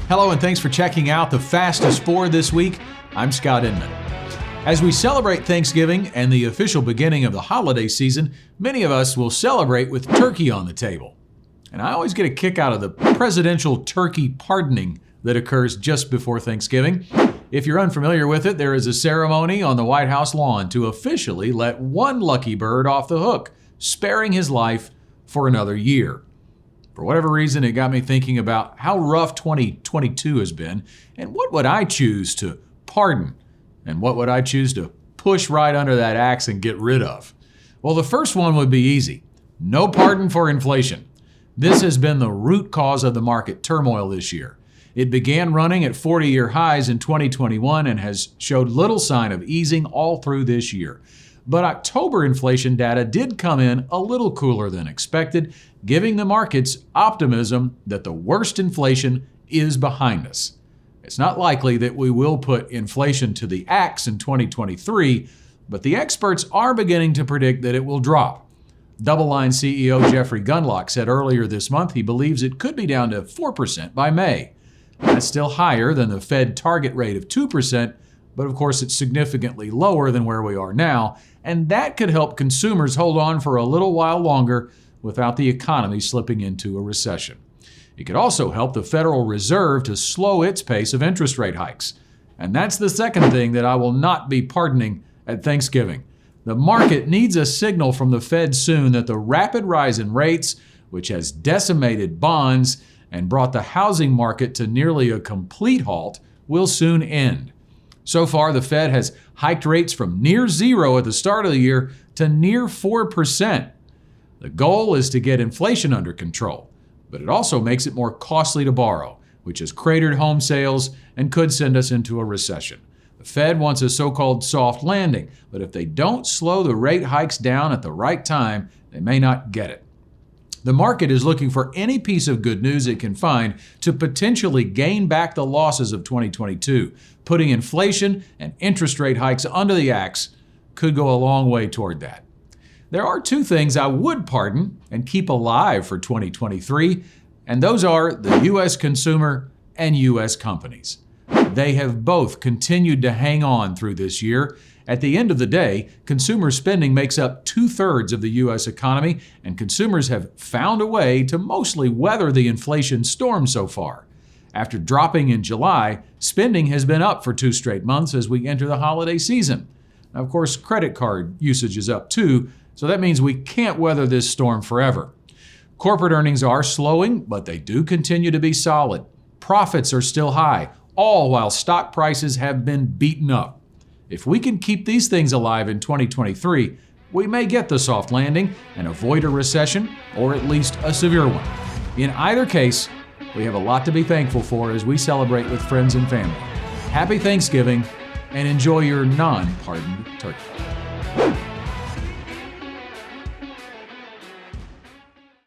Hello and thanks for checking out the Fastest Four this week. I'm Scott Inman. As we celebrate Thanksgiving and the official beginning of the holiday season, many of us will celebrate with turkey on the table. And I always get a kick out of the presidential turkey pardoning that occurs just before Thanksgiving. If you're unfamiliar with it, there is a ceremony on the White House lawn to officially let one lucky bird off the hook, sparing his life for another year. For whatever reason, it got me thinking about how rough 2022 has been, and what would I choose to pardon, and what would I choose to push right under that axe and get rid of? Well, the first one would be easy. No pardon for inflation. This has been the root cause of the market turmoil this year. It began running at 40-year highs in 2021 and has showed little sign of easing all through this year. But October inflation data did come in a little cooler than expected, giving the markets optimism that the worst inflation is behind us. It's not likely that we will put inflation to the axe in 2023, but the experts are beginning to predict that it will drop. DoubleLine CEO Jeffrey Gundlach said earlier this month he believes it could be down to 4% by May. That's still higher than the Fed target rate of 2%, but of course it's significantly lower than where we are now, and that could help consumers hold on for a little while longer without the economy slipping into a recession. It could also help the Federal Reserve to slow its pace of interest rate hikes. And that's the second thing that I will not be pardoning at Thanksgiving. The market needs a signal from the Fed soon that the rapid rise in rates, which has decimated bonds and brought the housing market to nearly a complete halt, will soon end. So far, the Fed has hiked rates from near zero at the start of the year to near 4%. The goal is to get inflation under control, but it also makes it more costly to borrow, which has cratered home sales and could send us into a recession. The Fed wants a so-called soft landing, but if they don't slow the rate hikes down at the right time, they may not get it. The market is looking for any piece of good news it can find to potentially gain back the losses of 2022. Putting inflation and interest rate hikes under the axe could go a long way toward that. There are two things I would pardon and keep alive for 2023, and those are the U.S. consumer and U.S. companies. They have both continued to hang on through this year. At the end of the day, consumer spending makes up 2/3 of the U.S. economy, and consumers have found a way to mostly weather the inflation storm so far. After dropping in July, spending has been up for 2 straight months as we enter the holiday season. Now, of course, credit card usage is up too, so that means we can't weather this storm forever. Corporate earnings are slowing, but they do continue to be solid. Profits are still high, all while stock prices have been beaten up. If we can keep these things alive in 2023, we may get the soft landing and avoid a recession, or at least a severe one. In either case, we have a lot to be thankful for as we celebrate with friends and family. Happy Thanksgiving, and enjoy your non-pardoned turkey.